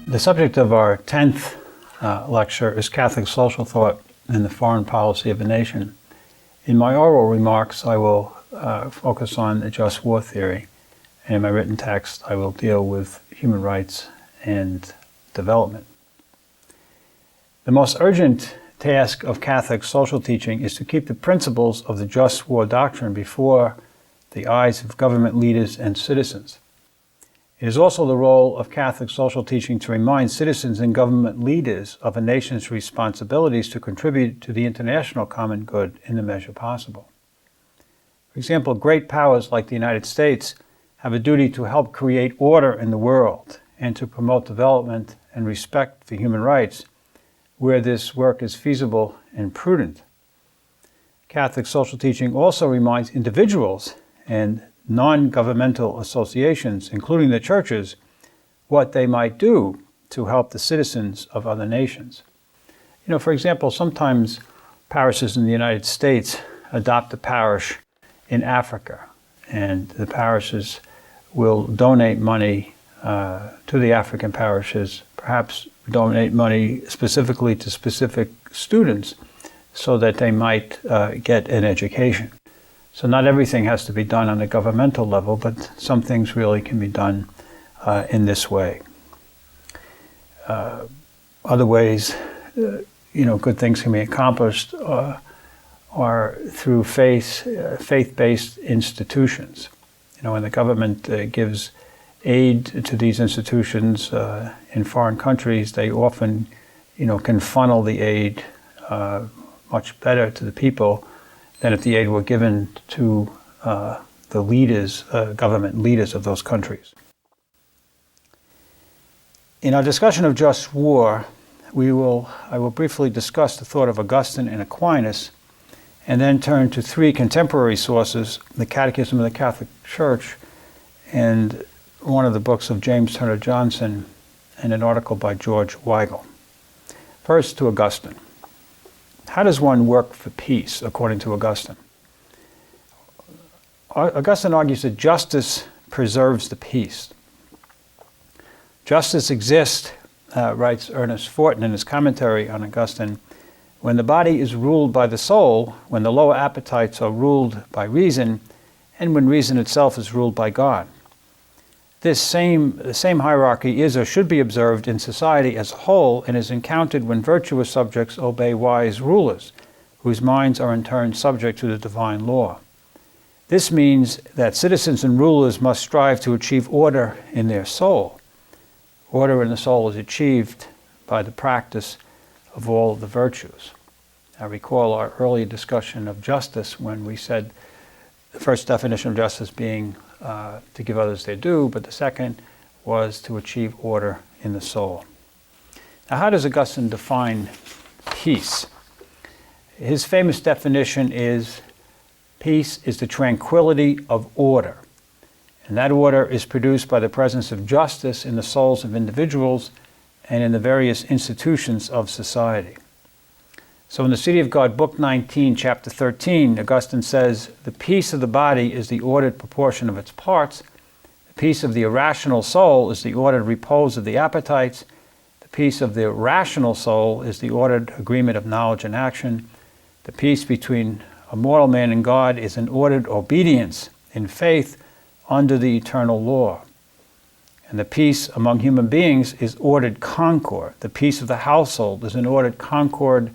The subject of our 10th lecture is Catholic social thought and the foreign policy of a nation. In my oral remarks, I will focus on the just war theory, and in my written text, I will deal with human rights and development. The most urgent task of Catholic social teaching is to keep the principles of the just war doctrine before the eyes of government leaders and citizens. It is also the role of Catholic social teaching to remind citizens and government leaders of a nation's responsibilities to contribute to the international common good in the measure possible. For example, great powers like the United States have a duty to help create order in the world and to promote development and respect for human rights where this work is feasible and prudent. Catholic social teaching also reminds individuals and non-governmental associations, including the churches, what they might do to help the citizens of other nations. For example, sometimes parishes in the United States adopt a parish in Africa, and the parishes will donate money to the African parishes, perhaps donate money specifically to specific students so that they might get an education. So not everything has to be done on a governmental level, but some things really can be done in this way. Other ways, good things can be accomplished are through faith-based institutions. When the government gives aid to these institutions in foreign countries, they often, can funnel the aid much better to the people than if the aid were given to the leaders, government leaders of those countries. In our discussion of just war, I will briefly discuss the thought of Augustine and Aquinas, and then turn to three contemporary sources, the Catechism of the Catholic Church, and one of the books of James Turner Johnson, and an article by George Weigel. First, to Augustine. How does one work for peace, according to Augustine? Augustine argues that justice preserves the peace. Justice exists, writes Ernest Fortin in his commentary on Augustine, when the body is ruled by the soul, when the lower appetites are ruled by reason, and when reason itself is ruled by God. The same hierarchy is or should be observed in society as a whole and is encountered when virtuous subjects obey wise rulers, whose minds are in turn subject to the divine law. This means that citizens and rulers must strive to achieve order in their soul. Order in the soul is achieved by the practice of all the virtues. I recall our earlier discussion of justice when we said the first definition of justice being to give others their due, but the second was to achieve order in the soul. Now, how does Augustine define peace? His famous definition is, peace is the tranquility of order. And that order is produced by the presence of justice in the souls of individuals and in the various institutions of society. So in the City of God, Book 19, Chapter 13, Augustine says, the peace of the body is the ordered proportion of its parts. The peace of the irrational soul is the ordered repose of the appetites. The peace of the rational soul is the ordered agreement of knowledge and action. The peace between a mortal man and God is an ordered obedience in faith under the eternal law. And the peace among human beings is ordered concord. The peace of the household is an ordered concord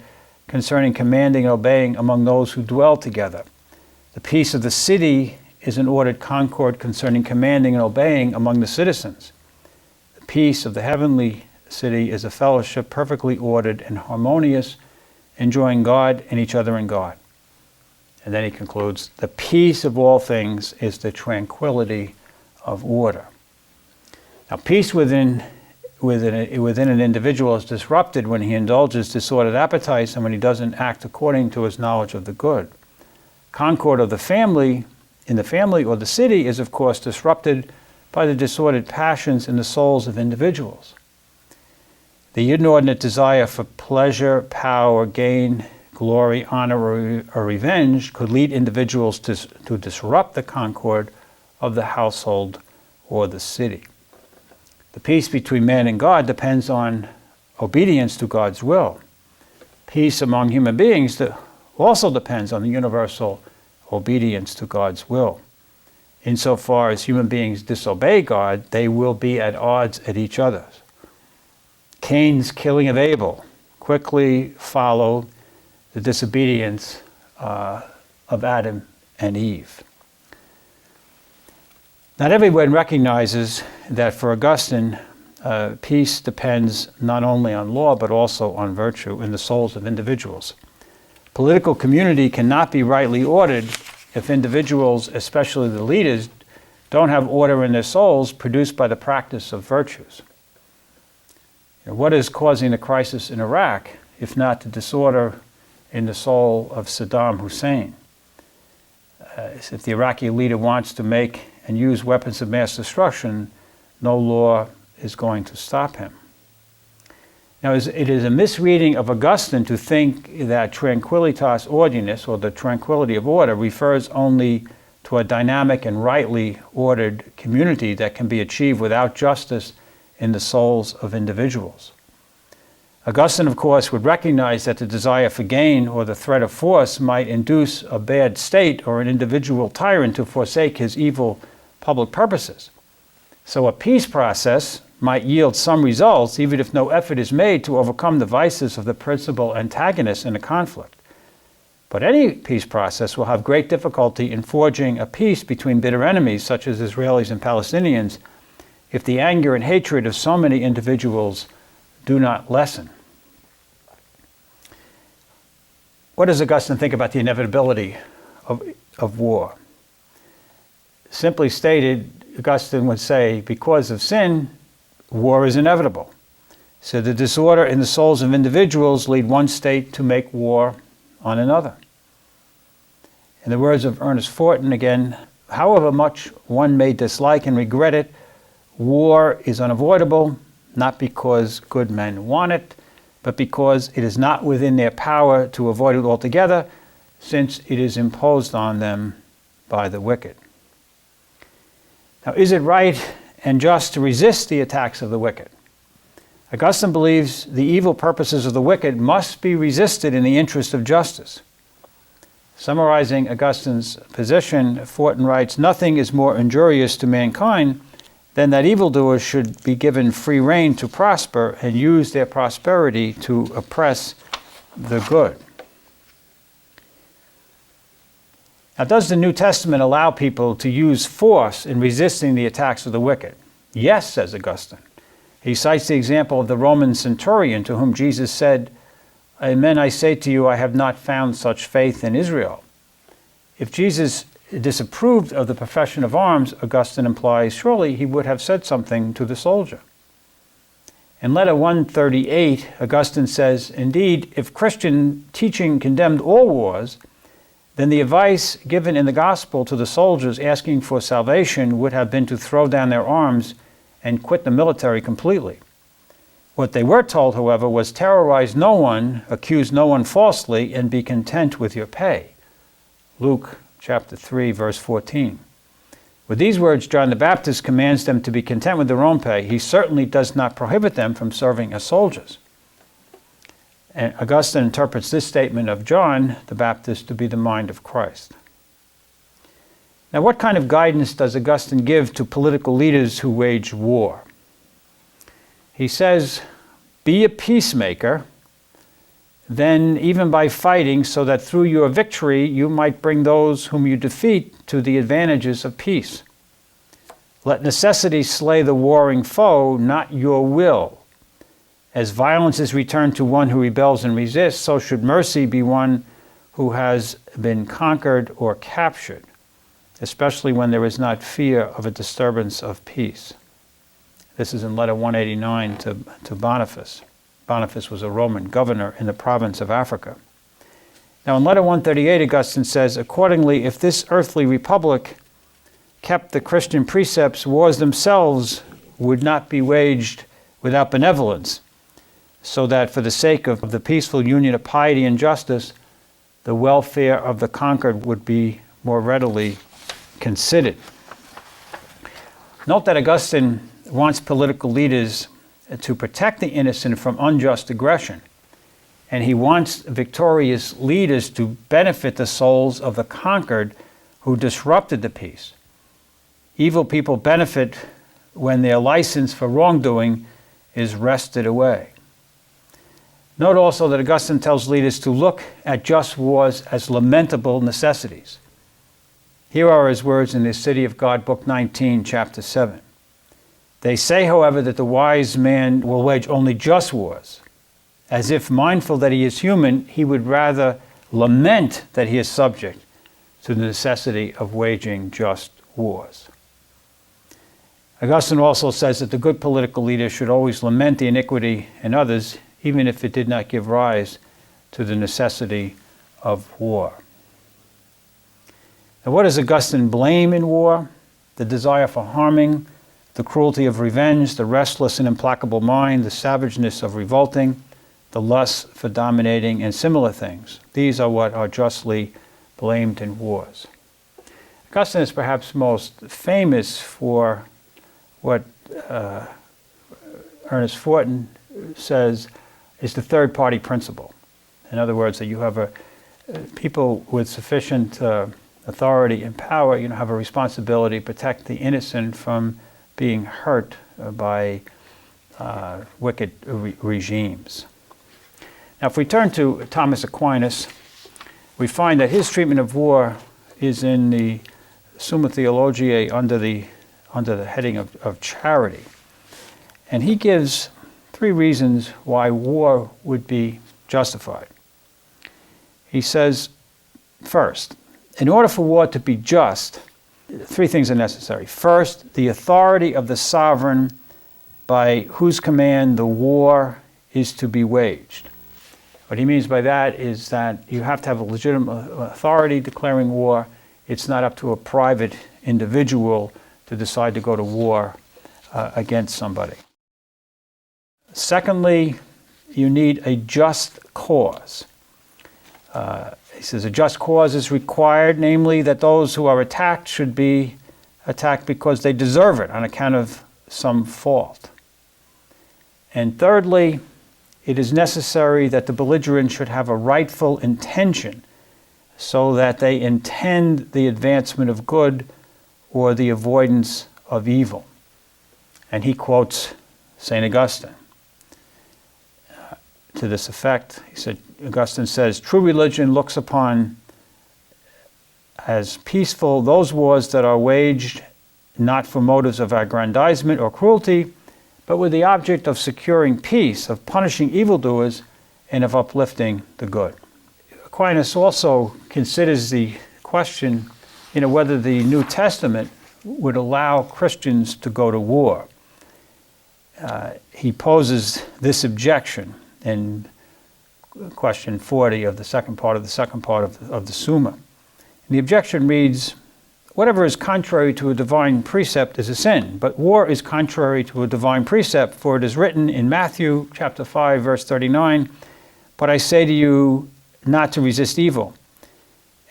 concerning commanding and obeying among those who dwell together. The peace of the city is an ordered concord concerning commanding and obeying among the citizens. The peace of the heavenly city is a fellowship perfectly ordered and harmonious, enjoying God and each other in God. And then he concludes, the peace of all things is the tranquility of order. Now, peace within an individual is disrupted when he indulges disordered appetites and when he doesn't act according to his knowledge of the good. Concord of the family, in the family or the city, is of course disrupted by the disordered passions in the souls of individuals. The inordinate desire for pleasure, power, gain, glory, honor, or revenge could lead individuals to disrupt the concord of the household or the city. The peace between man and God depends on obedience to God's will. Peace among human beings also depends on the universal obedience to God's will. Insofar as human beings disobey God, they will be at odds at each other. Cain's killing of Abel quickly followed the disobedience of Adam and Eve. Not everyone recognizes that for Augustine, peace depends not only on law but also on virtue in the souls of individuals. Political community cannot be rightly ordered if individuals, especially the leaders, don't have order in their souls produced by the practice of virtues. What is causing the crisis in Iraq, if not the disorder in the soul of Saddam Hussein? If the Iraqi leader wants to make and use weapons of mass destruction, no law is going to stop him. Now, it is a misreading of Augustine to think that tranquillitas ordinis, or the tranquility of order, refers only to a dynamic and rightly ordered community that can be achieved without justice in the souls of individuals. Augustine, of course, would recognize that the desire for gain or the threat of force might induce a bad state or an individual tyrant to forsake his evil public purposes. So a peace process might yield some results, even if no effort is made to overcome the vices of the principal antagonists in a conflict. But any peace process will have great difficulty in forging a peace between bitter enemies, such as Israelis and Palestinians, if the anger and hatred of so many individuals do not lessen. What does Augustine think about the inevitability of war? Simply stated, Augustine would say, because of sin, war is inevitable. So the disorder in the souls of individuals lead one state to make war on another. In the words of Ernest Fortin, again, however much one may dislike and regret it, war is unavoidable, not because good men want it, but because it is not within their power to avoid it altogether, since it is imposed on them by the wicked. Now, is it right and just to resist the attacks of the wicked? Augustine believes the evil purposes of the wicked must be resisted in the interest of justice. Summarizing Augustine's position, Fortin writes, "Nothing is more injurious to mankind than that evildoers should be given free rein to prosper and use their prosperity to oppress the good." Now, does the New Testament allow people to use force in resisting the attacks of the wicked? Yes, says Augustine. He cites the example of the Roman centurion to whom Jesus said, "Amen, I say to you, I have not found such faith in Israel." If Jesus disapproved of the profession of arms, Augustine implies, surely he would have said something to the soldier. In letter 138, Augustine says, "Indeed, if Christian teaching condemned all wars, then the advice given in the gospel to the soldiers asking for salvation would have been to throw down their arms and quit the military completely. What they were told, however, was terrorize no one, accuse no one falsely, and be content with your pay." Luke chapter 3, verse 14. With these words, John the Baptist commands them to be content with their own pay. He certainly does not prohibit them from serving as soldiers. And Augustine interprets this statement of John the Baptist to be the mind of Christ. Now, what kind of guidance does Augustine give to political leaders who wage war? He says, "Be a peacemaker, then even by fighting, so that through your victory you might bring those whom you defeat to the advantages of peace. Let necessity slay the warring foe, not your will. As violence is returned to one who rebels and resists, so should mercy be one who has been conquered or captured, especially when there is not fear of a disturbance of peace." This is in letter 189 to Boniface. Boniface was a Roman governor in the province of Africa. Now in letter 138, Augustine says, "Accordingly, if this earthly republic kept the Christian precepts, wars themselves would not be waged without benevolence, so that for the sake of the peaceful union of piety and justice, the welfare of the conquered would be more readily considered." Note that Augustine wants political leaders to protect the innocent from unjust aggression. And he wants victorious leaders to benefit the souls of the conquered who disrupted the peace. Evil people benefit when their license for wrongdoing is wrested away. Note also that Augustine tells leaders to look at just wars as lamentable necessities. Here are his words in the City of God, Book 19, Chapter 7. They say, however, that the wise man will wage only just wars. As if mindful that he is human, he would rather lament that he is subject to the necessity of waging just wars. Augustine also says that the good political leader should always lament the iniquity in others, even if it did not give rise to the necessity of war. Now, what does Augustine blame in war? The desire for harming, the cruelty of revenge, the restless and implacable mind, the savageness of revolting, the lust for dominating, and similar things. These are what are justly blamed in wars. Augustine is perhaps most famous for what Ernest Fortin says is the third-party principle. In other words, that you have people with sufficient authority and power, have a responsibility to protect the innocent from being hurt by wicked regimes. Now, if we turn to Thomas Aquinas, we find that his treatment of war is in the Summa Theologiae under the heading of charity. And he gives 3 reasons why war would be justified. He says, first, in order for war to be just, 3 things are necessary. First, the authority of the sovereign by whose command the war is to be waged. What he means by that is that you have to have a legitimate authority declaring war. It's not up to a private individual to decide to go to war against somebody. Secondly, you need a just cause. He says a just cause is required, namely that those who are attacked should be attacked because they deserve it on account of some fault. And thirdly, it is necessary that the belligerent should have a rightful intention so that they intend the advancement of good or the avoidance of evil. And he quotes St. Augustine to this effect. Augustine says, true religion looks upon as peaceful those wars that are waged not for motives of aggrandizement or cruelty, but with the object of securing peace, of punishing evildoers, and of uplifting the good. Aquinas also considers the question, whether the New Testament would allow Christians to go to war. He poses this objection in question 40 of the second part of the Summa. And the objection reads, whatever is contrary to a divine precept is a sin, but war is contrary to a divine precept, for it is written in Matthew chapter 5, verse 39, but I say to you not to resist evil.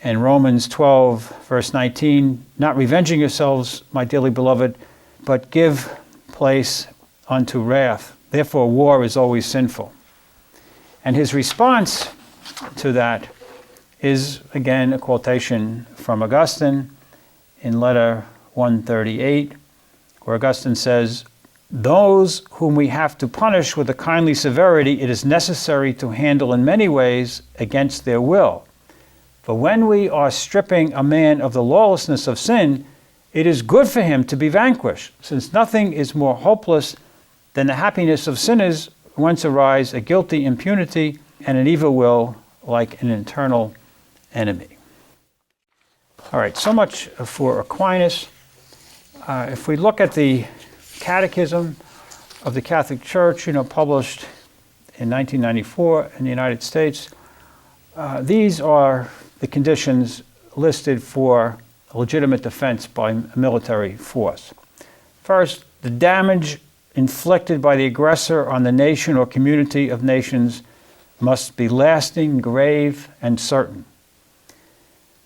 And Romans 12, verse 19, not revenging yourselves, my dearly beloved, but give place unto wrath. Therefore, war is always sinful. And his response to that is, again, a quotation from Augustine in letter 138, where Augustine says, those whom we have to punish with a kindly severity, it is necessary to handle in many ways against their will. For when we are stripping a man of the lawlessness of sin, it is good for him to be vanquished, since nothing is more hopeless than the happiness of sinners, whence arise a guilty impunity and an evil will like an internal enemy. All right, so much for Aquinas. If we look at the Catechism of the Catholic Church, published in 1994 in the United States, these are the conditions listed for a legitimate defense by military force. First, the damage inflicted by the aggressor on the nation or community of nations must be lasting, grave, and certain.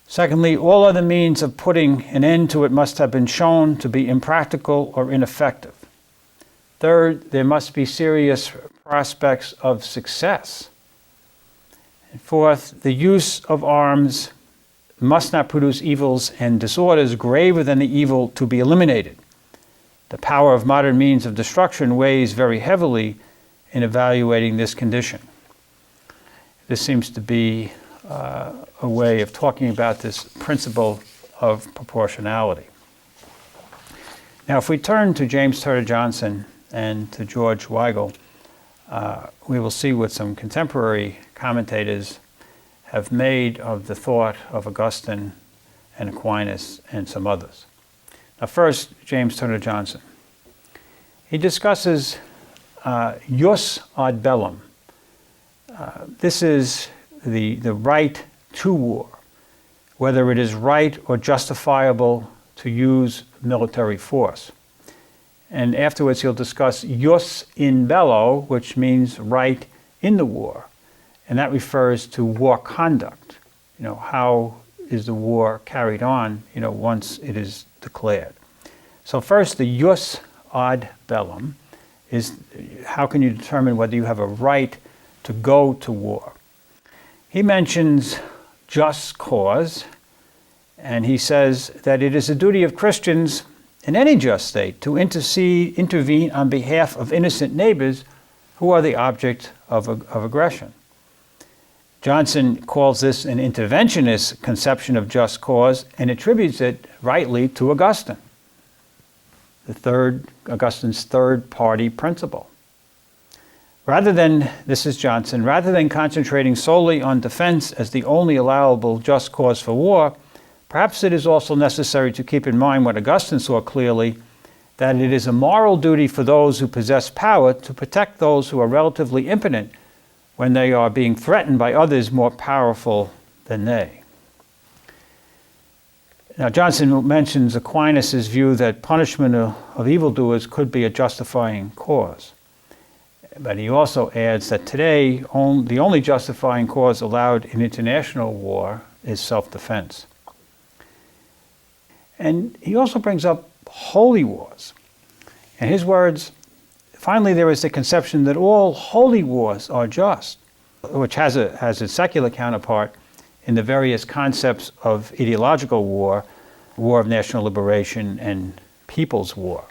Secondly, all other means of putting an end to it must have been shown to be impractical or ineffective. Third, there must be serious prospects of success. And fourth, the use of arms must not produce evils and disorders graver than the evil to be eliminated. The power of modern means of destruction weighs very heavily in evaluating this condition. This seems to be a way of talking about this principle of proportionality. Now, if we turn to James Turner Johnson and to George Weigel, we will see what some contemporary commentators have made of the thought of Augustine and Aquinas and some others. Now, first, James Turner Johnson. He discusses jus ad bellum. This is the right to war, whether it is right or justifiable to use military force. And afterwards he'll discuss jus in bello, which means right in the war. And that refers to war conduct. How is the war carried on, once it is declared. So first, the jus ad bellum is how can you determine whether you have a right to go to war. He mentions just cause, and he says that it is the duty of Christians in any just state to intervene on behalf of innocent neighbors who are the object of aggression. Johnson calls this an interventionist conception of just cause and attributes it rightly to Augustine, Augustine's third-party principle. This is Johnson, rather than concentrating solely on defense as the only allowable just cause for war, perhaps it is also necessary to keep in mind what Augustine saw clearly, that it is a moral duty for those who possess power to protect those who are relatively impotent when they are being threatened by others more powerful than they. Now, Johnson mentions Aquinas' view that punishment of evildoers could be a justifying cause. But he also adds that today, the only justifying cause allowed in international war is self-defense. And he also brings up holy wars. In his words, finally, there is the conception that all holy wars are just, which has its secular counterpart in the various concepts of ideological war, war of national liberation, and people's war.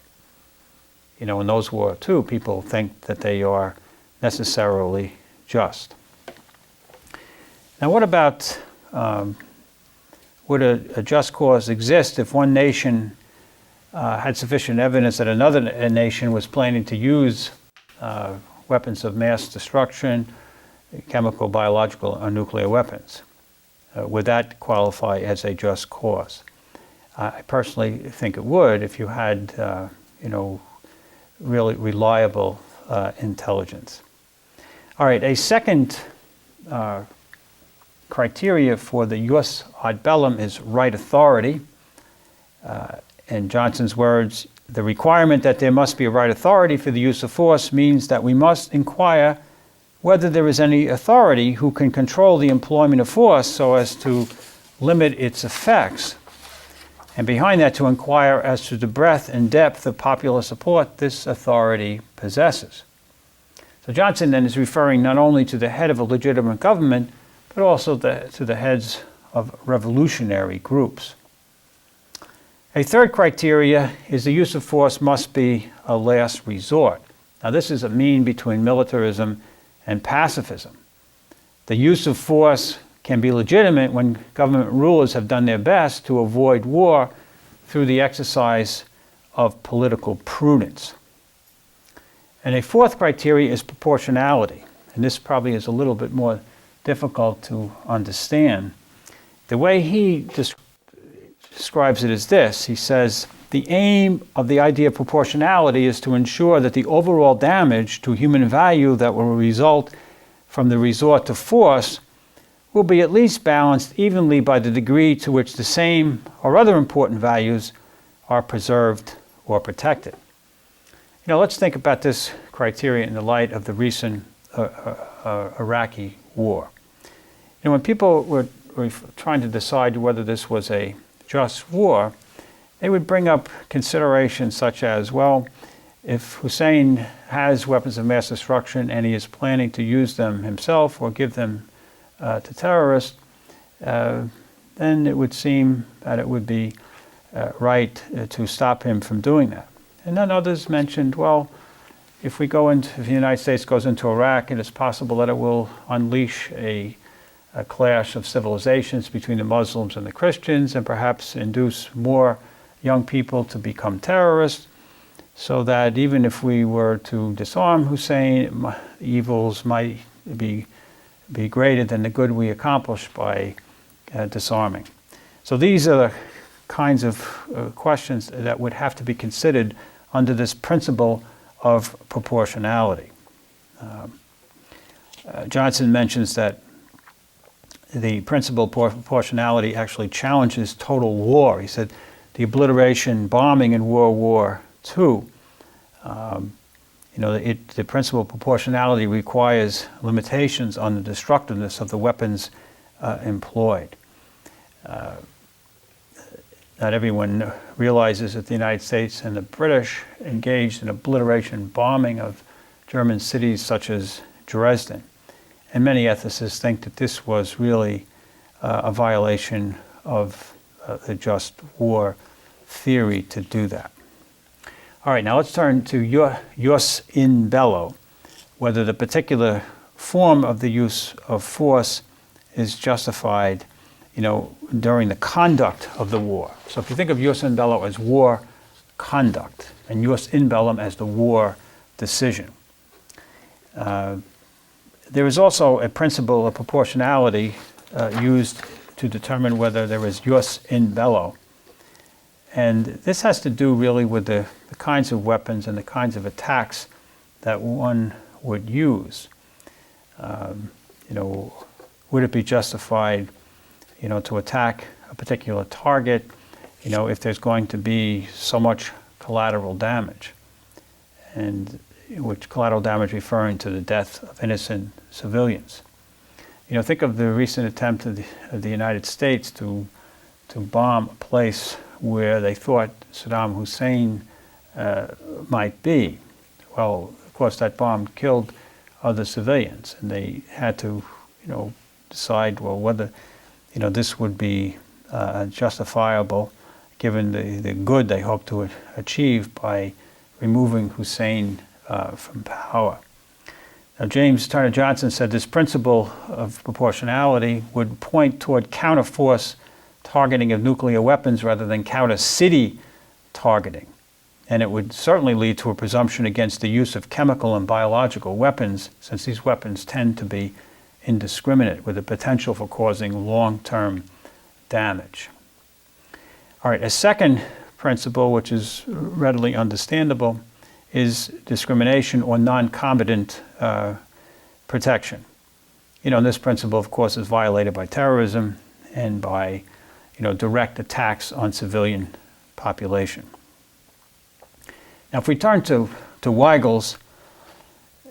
In those wars, too, people think that they are necessarily just. Now, what about, would a just cause exist if one nation had sufficient evidence that another nation was planning to use weapons of mass destruction, chemical, biological, or nuclear weapons? Would that qualify as a just cause? I personally think it would if you had, really reliable intelligence. All right, a second criteria for the jus ad bellum is right authority. In Johnson's words, the requirement that there must be a right authority for the use of force means that we must inquire whether there is any authority who can control the employment of force so as to limit its effects. And behind that, to inquire as to the breadth and depth of popular support this authority possesses. So Johnson then is referring not only to the head of a legitimate government, but also to the heads of revolutionary groups. A third criteria is the use of force must be a last resort. Now, this is a mean between militarism and pacifism. The use of force can be legitimate when government rulers have done their best to avoid war through the exercise of political prudence. And a fourth criteria is proportionality. And this probably is a little bit more difficult to understand. The way he describes it is this. He says, the aim of the idea of proportionality is to ensure that the overall damage to human value that will result from the resort to force will be at least balanced evenly by the degree to which the same or other important values are preserved or protected. Let's think about this criteria in the light of the recent Iraqi war. When people were trying to decide whether this was a just war, they would bring up considerations such as, If Hussein has weapons of mass destruction and he is planning to use them himself or give them to terrorists, then it would seem that it would be right to stop him from doing that. And then others mentioned, well, if the United States goes into Iraq, it is possible that it will unleash a clash of civilizations between the Muslims and the Christians, and perhaps induce more young people to become terrorists, so that even if we were to disarm Hussein, evils might be greater than the good we accomplish by disarming. So these are the kinds of questions that would have to be considered under this principle of proportionality. Johnson mentions that the principle of proportionality actually challenges total war. He said the obliteration bombing in World War II, the principle of proportionality requires limitations on the destructiveness of the weapons employed. Not everyone realizes that the United States and the British engaged in obliteration bombing of German cities such as Dresden. And many ethicists think that this was really a violation of the just war theory to do that. All right, now let's turn to jus in bello, whether the particular form of the use of force is justified during the conduct of the war. So if you think of jus in bello as war conduct and jus in bellum as the war decision. There is also a principle of proportionality used to determine whether there is jus in bello. And this has to do really with the kinds of weapons and the kinds of attacks that one would use. Would it be justified to attack a particular target, if there's going to be so much collateral damage, and which collateral damage referring to the death of innocent civilians. Think of the recent attempt of the United States to bomb a place where they thought Saddam Hussein might be. Well, of course, that bomb killed other civilians, and they had to, decide whether this would be justifiable given the good they hoped to achieve by removing Hussein from power. Now, James Turner Johnson said this principle of proportionality would point toward counter-force targeting of nuclear weapons rather than counter-city targeting. And it would certainly lead to a presumption against the use of chemical and biological weapons, since these weapons tend to be indiscriminate with the potential for causing long-term damage. All right, a second principle, which is readily understandable, is discrimination or non-combatant protection. And this principle, of course, is violated by terrorism and by, direct attacks on civilian population. Now, if we turn to Weigel's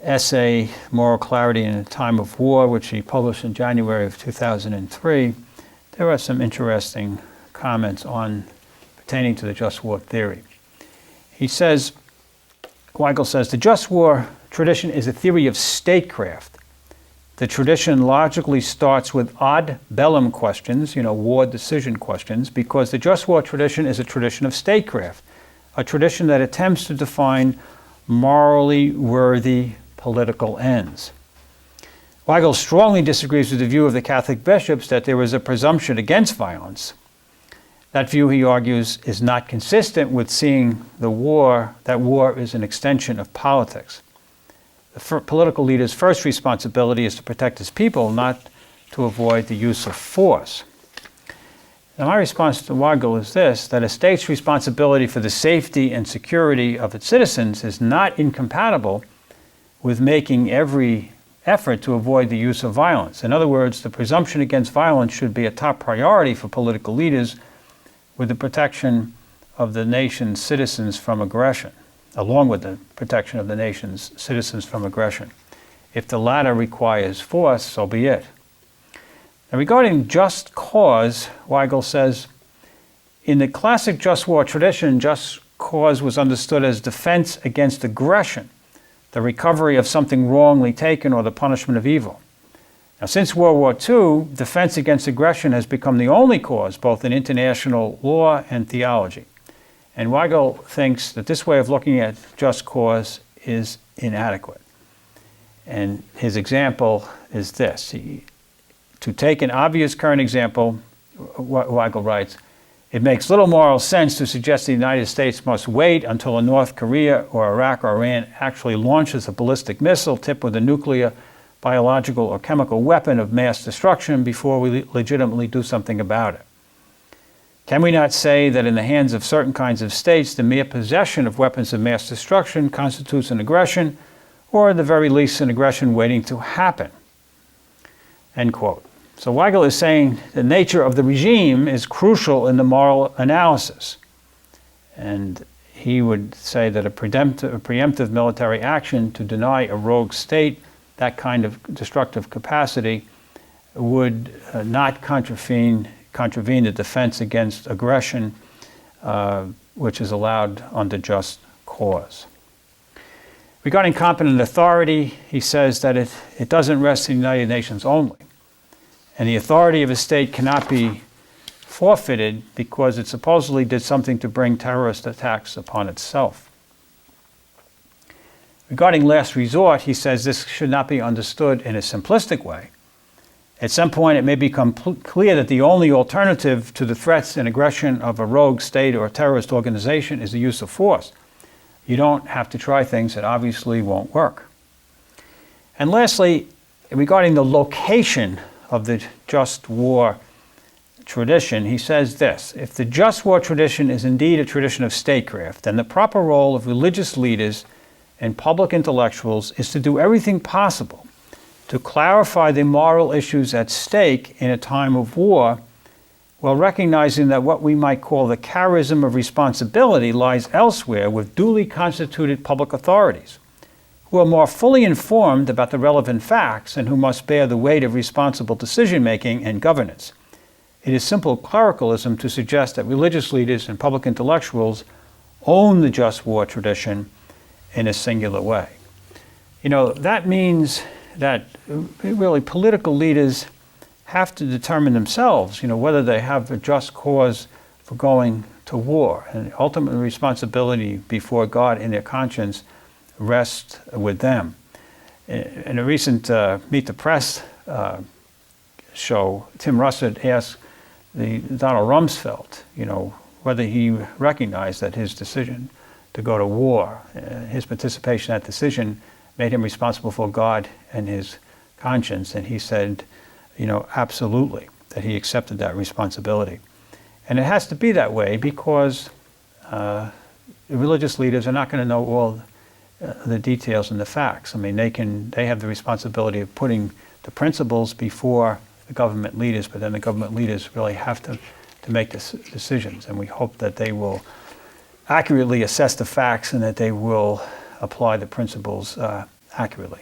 essay, Moral Clarity in a Time of War, which he published in January of 2003, there are some interesting comments pertaining to the just war theory. Weigel says, the just war tradition is a theory of statecraft. The tradition logically starts with ad bellum questions, war decision questions, because the just war tradition is a tradition of statecraft, a tradition that attempts to define morally worthy political ends. Weigel strongly disagrees with the view of the Catholic bishops that there is a presumption against violence. That view, he argues, is not consistent with seeing that war is an extension of politics. The political leader's first responsibility is to protect his people, not to avoid the use of force. Now, my response to Weigel is this, that a state's responsibility for the safety and security of its citizens is not incompatible with making every effort to avoid the use of violence. In other words, the presumption against violence should be a top priority for political leaders with the protection of the nation's citizens from aggression, along with the protection of the nation's citizens from aggression. If the latter requires force, so be it. Now, regarding just cause, Weigel says, in the classic just war tradition, just cause was understood as defense against aggression, the recovery of something wrongly taken, or the punishment of evil. Now, since World War II, defense against aggression has become the only cause, both in international law and theology. And Weigel thinks that this way of looking at just cause is inadequate. And his example is this. To take an obvious current example, Weigel writes, it makes little moral sense to suggest the United States must wait until a North Korea or Iraq or Iran actually launches a ballistic missile tipped with a nuclear, biological, or chemical weapon of mass destruction before we legitimately do something about it. Can we not say that in the hands of certain kinds of states, the mere possession of weapons of mass destruction constitutes an aggression, or at the very least an aggression waiting to happen? End quote. So Weigel is saying the nature of the regime is crucial in the moral analysis. And he would say that a preemptive military action to deny a rogue state that kind of destructive capacity would not contravene the defense against aggression, which is allowed under just cause. Regarding competent authority, he says that it doesn't rest in the United Nations only. And the authority of a state cannot be forfeited because it supposedly did something to bring terrorist attacks upon itself. Regarding last resort, he says this should not be understood in a simplistic way. At some point, it may become clear that the only alternative to the threats and aggression of a rogue state or terrorist organization is the use of force. You don't have to try things that obviously won't work. And lastly, regarding the location of the just war tradition, he says this: if the just war tradition is indeed a tradition of statecraft, then the proper role of religious leaders and public intellectuals is to do everything possible to clarify the moral issues at stake in a time of war, while recognizing that what we might call the charism of responsibility lies elsewhere with duly constituted public authorities, who are more fully informed about the relevant facts and who must bear the weight of responsible decision-making and governance. It is simple clericalism to suggest that religious leaders and public intellectuals own the just war tradition in a singular way. You know, that means that really political leaders have to determine themselves, whether they have a just cause for going to war. And ultimate responsibility before God in their conscience rests with them. In a recent Meet the Press show, Tim Russert asked Donald Rumsfeld, whether he recognized that his decision to go to war, his participation in that decision made him responsible for God and his conscience. And he said, absolutely, that he accepted that responsibility. And it has to be that way because religious leaders are not going to know all the details and the facts. I mean, they have the responsibility of putting the principles before the government leaders, but then the government leaders really have to make decisions. And we hope that they will accurately assess the facts and that they will apply the principles accurately.